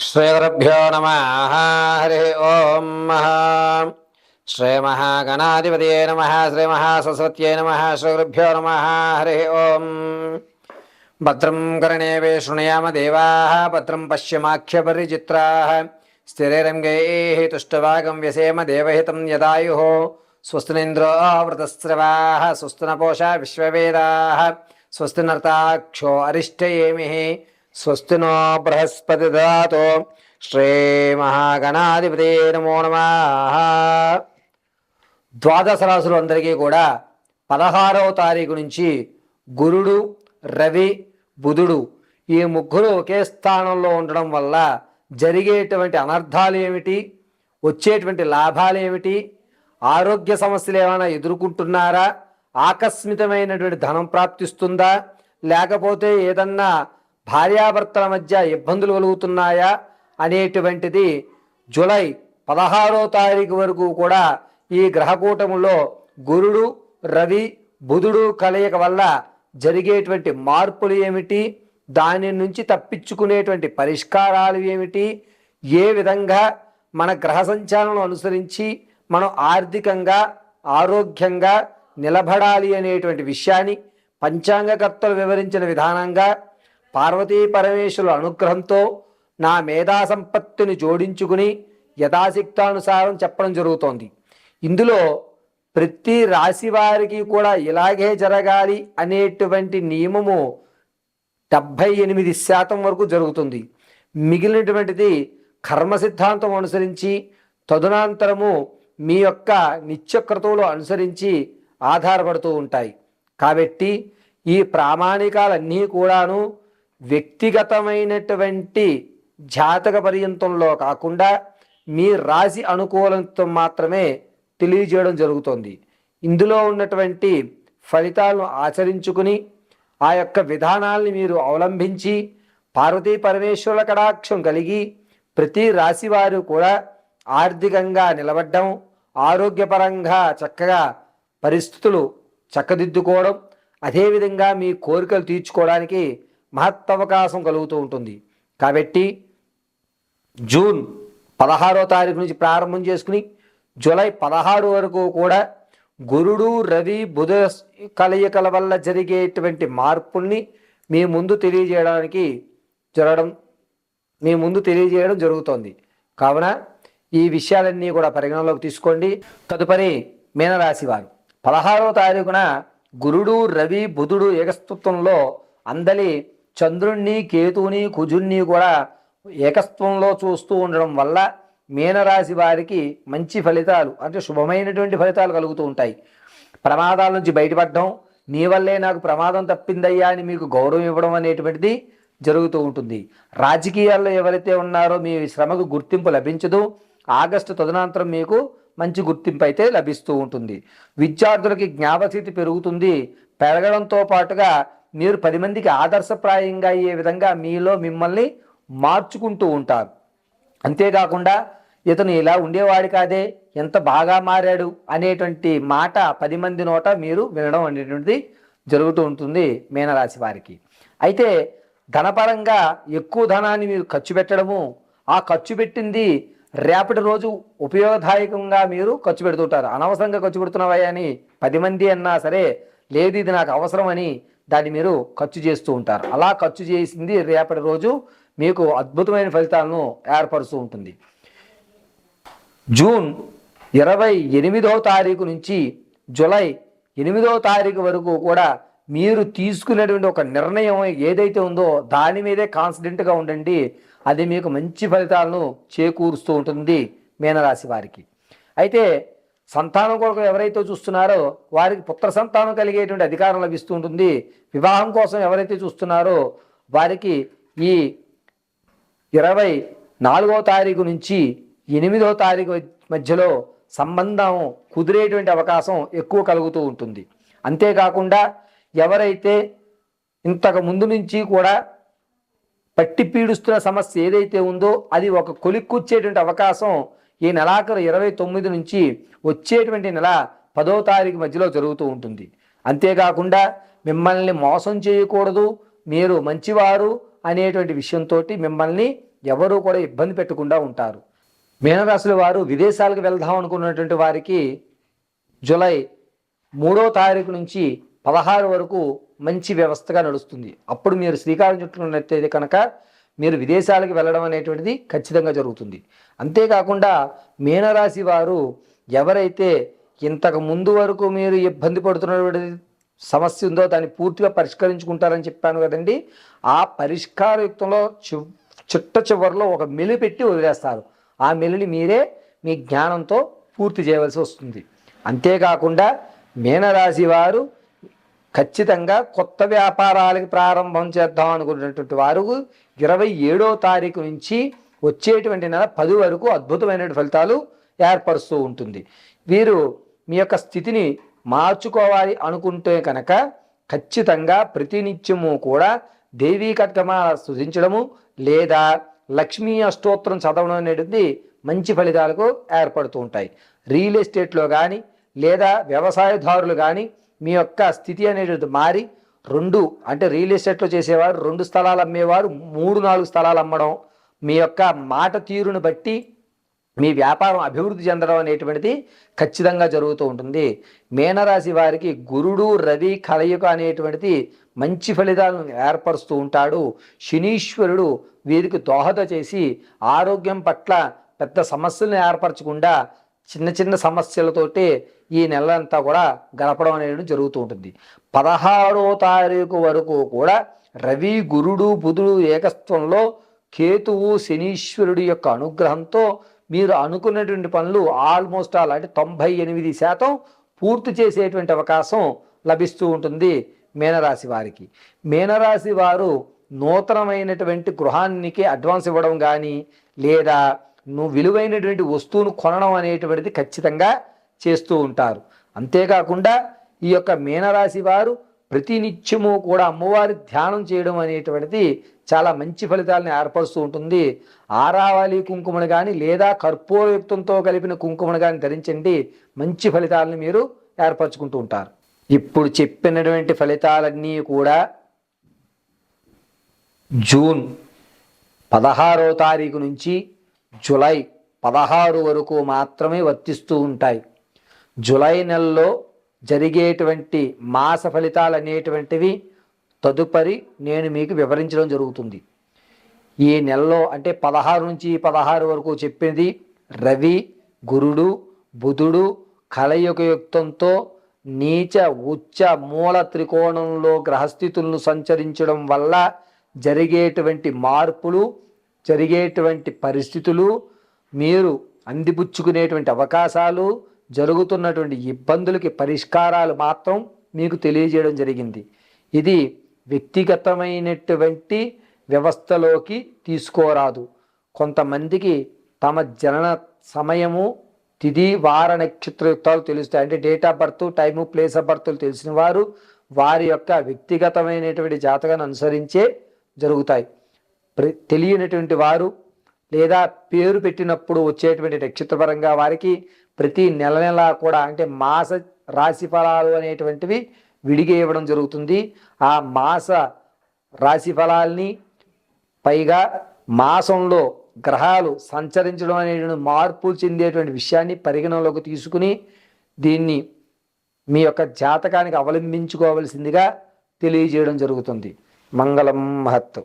శ్రీగురుభ్యో నమః. హరి ఓం. శ్రీమహాగణాధిపతయే నమః. శ్రీమహాసరస్వత్యై నమః. శ్రీగురుభ్యో నమః. హరి ఓం. భద్రం కర్ణేభిः శృణుయామ దేవాः. భద్రం పశ్యమాఖ్యపరిచిత్రాः. స్థిరైరంగైः తుష్టవాగం వ్యసేమ దేవహితం యదాయుः. స్వస్తి నింద్రో వృతస్రవాः. స్వస్తి నపూషా విశ్వవేదాः. స్వస్తి నర్తాక్షో అరిష్టయేమిః. స్వస్తి నో బృహస్పతి దదాతు. శ్రీమహాగణాధిపతే నమో నమః. ద్వాదశ రాశులు అందరికీ కూడా 16వ తారీఖు నుంచి గురుడు, రవి, బుధుడు ఈ ముగ్గురు ఒకే స్థానంలో ఉండడం వల్ల జరిగేటువంటి అనర్థాలు ఏమిటి, వచ్చేటువంటి లాభాలు ఏమిటి, ఆరోగ్య సమస్యలు ఏమైనా ఎదుర్కొంటున్నారా, ఆకస్మికమైనటువంటి ధనం ప్రాప్తిస్తుందా, లేకపోతే ఏదన్నా భార్యాభర్తల మధ్య ఇబ్బందులు కలుగుతున్నాయా అనేటువంటిది జూలై 16వ తారీఖు వరకు కూడా ఈ గ్రహకూటములో గురుడు, రవి, బుధుడు కలయిక వల్ల జరిగేటువంటి మార్పులు ఏమిటి, దాని నుంచి తప్పించుకునేటువంటి పరిష్కారాలు ఏమిటి, ఏ విధంగా మన గ్రహ సంచాలను అనుసరించి మనం ఆర్థికంగా ఆరోగ్యంగా నిలబడాలి అనేటువంటి విషయాన్ని పంచాంగకర్తలు వివరించిన విధానంగా పార్వతీ పరమేశ్వరుల అనుగ్రహంతో నా మేధా సంపత్తిని జోడించుకుని యథాశక్తానుసారం చెప్పడం జరుగుతోంది. ఇందులో ప్రతి రాశి వారికి కూడా ఇలాగే జరగాలి అనేటువంటి నియమము 78% వరకు జరుగుతుంది. మిగిలినటువంటిది కర్మ సిద్ధాంతం అనుసరించి తదనంతరము మీ యొక్క నిత్యక్రతువులు అనుసరించి ఆధారపడుతూ ఉంటాయి. కాబట్టి ఈ ప్రామాణికాలన్నీ కూడాను వ్యక్తిగతమైనటువంటి జాతక పర్యంతంలో కాకుండా మీ రాశి అనుకూలంతో మాత్రమే తెలియజేయడం జరుగుతుంది. ఇందులో ఉన్నటువంటి ఫలితాలను ఆచరించుకుని ఆ యొక్క విధానాల్ని మీరు అవలంబించి పార్వతీ పరమేశ్వరుల కటాక్షం కలిగి ప్రతి రాశి వారు కూడా ఆర్థికంగా నిలబడ్డం, ఆరోగ్యపరంగా చక్కగా పరిస్థితులు చక్కదిద్దుకోవడం, అదేవిధంగా మీ కోరికలు తీర్చుకోవడానికి మహత్తవకాశం కలుగుతూ ఉంటుంది. కాబట్టి జూన్ 16వ తారీఖు నుంచి ప్రారంభం చేసుకుని జూలై 16 వరకు కూడా గురుడు, రవి, బుధ కలయికల వల్ల జరిగేటువంటి మార్పుల్ని మీ ముందు తెలియజేయడం జరుగుతోంది. కావున ఈ విషయాలన్నీ కూడా పరిగణలోకి తీసుకోండి. తదుపరి మీనరాశి వారు 16వ తారీఖున గురుడు, రవి, బుధుడు ఏకస్తత్వంలో అందలి చంద్రుణ్ణి, కేతువుని, కుజుణ్ణి కూడా ఏకత్వంలో చూస్తూ ఉండడం వల్ల మీనరాశి వారికి మంచి ఫలితాలు అంటే శుభమైనటువంటి ఫలితాలు కలుగుతూ ఉంటాయి. ప్రమాదాల నుంచి బయటపడడం, నీ వల్లే నాకు ప్రమాదం తప్పిందయ్యా అని మీకు గౌరవం ఇవ్వడం అనేటువంటిది జరుగుతూ ఉంటుంది. రాజకీయాల్లో ఎవరైతే ఉన్నారో మీ శ్రమకు గుర్తింపు లభించదు. ఆగస్టు తదనంతరం మీకు మంచి గుర్తింపు అయితే లభిస్తూ ఉంటుంది. విద్యార్థులకి జ్ఞాపకశక్తి పెరుగుతుంది. పెరగడంతో పాటుగా మీరు 10 మందికి ఆదర్శప్రాయంగా అయ్యే విధంగా మీలో మిమ్మల్ని మార్చుకుంటూ ఉంటారు. అంతేకాకుండా ఇతను ఇలా ఉండేవాడు కాదే, ఎంత బాగా మారాడు అనేటువంటి మాట 10 మంది నోట మీరు వినడం అనేటువంటిది జరుగుతూ ఉంటుంది మీనరాశి వారికి. అయితే ధనపరంగా ఎక్కువ ధనాన్ని మీరు ఖర్చు పెట్టడము, ఆ ఖర్చు పెట్టింది రేపటి రోజు ఉపయోగదాయకంగా మీరు ఖర్చు పెడుతుంటారు. అనవసరంగా ఖర్చు పెడుతున్నావా అని 10 మంది అన్నా సరే, లేదు ఇది నాకు అవసరం అని దాన్ని మీరు ఖర్చు చేస్తూ ఉంటారు. అలా ఖర్చు చేసింది రేపటి రోజు మీకు అద్భుతమైన ఫలితాలను ఏర్పరుస్తూ ఉంటుంది. జూన్ 28వ తారీఖు నుంచి జూలై 8వ తారీఖు వరకు కూడా మీరు తీసుకునేటువంటి ఒక నిర్ణయం ఏదైతే ఉందో దాని మీదే కాన్ఫిడెంట్గా ఉండండి. అది మీకు మంచి ఫలితాలను చేకూరుస్తూ ఉంటుంది మీనరాశి వారికి. అయితే సంతానం కొరకు ఎవరైతే చూస్తున్నారో వారికి పుత్ర సంతానం కలిగేటువంటి అధికారం లభిస్తూ ఉంటుంది. వివాహం కోసం ఎవరైతే చూస్తున్నారో వారికి ఈ 24వ తారీఖు నుంచి 8వ తారీఖు మధ్యలో సంబంధం కుదిరేటువంటి అవకాశం ఎక్కువ కలుగుతూ ఉంటుంది. అంతేకాకుండా ఎవరైతే ఇంతకు ముందు నుంచి కూడా పట్టి పీడుస్తున్న సమస్య ఏదైతే ఉందో అది ఒక కొలిక్కుచ్చేటువంటి అవకాశం ఈ నెలాఖరు 29 నుంచి వచ్చేటువంటి నెల 10వ తారీఖు మధ్యలో జరుగుతూ ఉంటుంది. అంతేకాకుండా మిమ్మల్ని మోసం చేయకూడదు, మీరు మంచివారు అనేటువంటి విషయంతో మిమ్మల్ని ఎవరూ కూడా ఇబ్బంది పెట్టకుండా ఉంటారు. మీనరాశుల వారు విదేశాలకు వెళ్దాం అనుకున్నటువంటి వారికి జూలై 3వ తారీఖు నుంచి 16 వరకు మంచి వ్యవస్థగా నడుస్తుంది. అప్పుడు మీరు శ్రీకారం చుట్టుకున్నట్లయితే కనుక మీరు విదేశాలకు వెళ్ళడం అనేటువంటిది ఖచ్చితంగా జరుగుతుంది. అంతేకాకుండా మీనరాశి వారు ఎవరైతే ఇంతకు ముందు వరకు మీరు ఇబ్బంది పడుతున్నటువంటి సమస్య ఉందో దాన్ని పూర్తిగా పరిష్కరించుకుంటారని చెప్పాను కదండి. ఆ పరిష్కారయుక్తంలో చిట్ట చివరిలో ఒక మెలి పెట్టి వదిలేస్తారు. ఆ మెలిని మీరే మీ జ్ఞానంతో పూర్తి చేయవలసి వస్తుంది. అంతేకాకుండా మీనరాశి వారు ఖచ్చితంగా కొత్త వ్యాపారాలకి ప్రారంభం చేద్దాం అనుకున్నటువంటి వారు 27వ తారీఖు నుంచి వచ్చేటువంటి నెల 10 వరకు అద్భుతమైన ఫలితాలు ఏర్పరుస్తూ ఉంటుంది. వీరు మీ యొక్క స్థితిని మార్చుకోవాలి అనుకుంటే కనుక ఖచ్చితంగా ప్రతినిత్యము కూడా దేవీ కట్కమాల స్తుతించడము లేదా లక్ష్మీ అష్టోత్తరం చదవడం అనేది మంచి ఫలితాలకు ఏర్పడుతూ ఉంటాయి. రియల్ ఎస్టేట్లో కానీ లేదా వ్యవసాయదారులు కానీ మీ యొక్క స్థితి అనేది మారి అంటే రియల్ ఎస్టేట్లో చేసేవారు 2 స్థలాలు అమ్మేవారు 3-4 స్థలాలు అమ్మడం, మీ యొక్క మాట తీరును బట్టి మీ వ్యాపారం అభివృద్ధి చెందడం అనేటువంటిది ఖచ్చితంగా జరుగుతూ ఉంటుంది. మీనరాశి వారికి గురుడు రవి కలయిక అనేటువంటిది మంచి ఫలితాలను ఏర్పరుస్తూ ఉంటాడు. శనీశ్వరుడు వీరికి దోహద చేసి ఆరోగ్యం పట్ల పెద్ద సమస్యలను ఏర్పరచకుండా చిన్న చిన్న సమస్యలతోటి ఈ నెలంతా కూడా గడపడం అనేది జరుగుతూ ఉంటుంది. 16వ తారీఖు వరకు కూడా రవి గురుడు బుధుడు ఏకత్వంలో కేతువు శనీశ్వరుడి యొక్క అనుగ్రహంతో మీరు అనుకున్నటువంటి పనులు ఆల్మోస్ట్ అంటే 98% పూర్తి చేసేటువంటి అవకాశం లభిస్తూ ఉంటుంది మీనరాశి వారికి. మీనరాశి వారు నూతనమైనటువంటి గృహానికి అడ్వాన్స్ ఇవ్వడం కానీ లేదా విలువైనటువంటి వస్తువును కొనడం అనేటువంటిది ఖచ్చితంగా చేస్తూ ఉంటారు. అంతేకాకుండా ఈ యొక్క మీనరాశి వారు ప్రతినిత్యము కూడా అమ్మవారి ధ్యానం చేయడం అనేటువంటిది చాలా మంచి ఫలితాలను ఏర్పరుస్తూ ఉంటుంది. ఆరావళి కుంకుమను కానీ లేదా కర్పూరయుక్తంతో కలిపిన కుంకుమను కానీ ధరించండి, మంచి ఫలితాలను మీరు ఏర్పరచుకుంటూ ఉంటారు. ఇప్పుడు చెప్పినటువంటి ఫలితాలన్నీ కూడా జూన్ 16వ తారీఖు నుంచి జూలై 16 వరకు మాత్రమే వర్తిస్తూ ఉంటాయి. జూలై నెలలో జరిగేటువంటి మాస ఫలితాలు అనేటువంటివి తదుపరి నేను మీకు వివరించడం జరుగుతుంది. ఈ నెలలో అంటే 16 నుంచి 16 వరకు చెప్పింది రవి గురుడు బుధుడు కలయుగయుక్తంతో నీచ ఉచ్చ మూల త్రికోణంలో గ్రహస్థితులను సంచరించడం వల్ల జరిగేటువంటి మార్పులు జరిగేటువంటి పరిస్థితులు మీరు అందిపుచ్చుకునేటువంటి అవకాశాలు జరుగుతున్నటువంటి ఇబ్బందులకి పరిష్కారాలు మాత్రం మీకు తెలియజేయడం జరిగింది. ఇది వ్యక్తిగతమైనటువంటి వ్యవస్థలోకి తీసుకోరాదు. కొంతమందికి తమ జనన సమయము తిథి వార నక్షత్రయుక్తాలు తెలుస్తాయి. అంటే date of birth time place of బర్త్లు తెలిసిన వారు వారి యొక్క వ్యక్తిగతమైనటువంటి జాతకాన్ని అనుసరించే జరుగుతాయి. తెలియనటువంటి వారు లేదా పేరు పెట్టినప్పుడు వచ్చేటువంటి నక్షత్రపరంగా వారికి ప్రతి నెల కూడా అంటే మాస రాశి ఫలాలు అనేటువంటివి విడిగా ఇవ్వడం జరుగుతుంది. ఆ మాస రాశి ఫలాల్ని పైగా మాసంలో గ్రహాలు సంచరించడం అనేటువంటి మార్పులు చెందేటువంటి విషయాన్ని పరిగణలోకి తీసుకుని దీన్ని మీ యొక్క జాతకానికి అవలంబించుకోవలసిందిగా తెలియజేయడం జరుగుతుంది. మంగళం మహత్తు.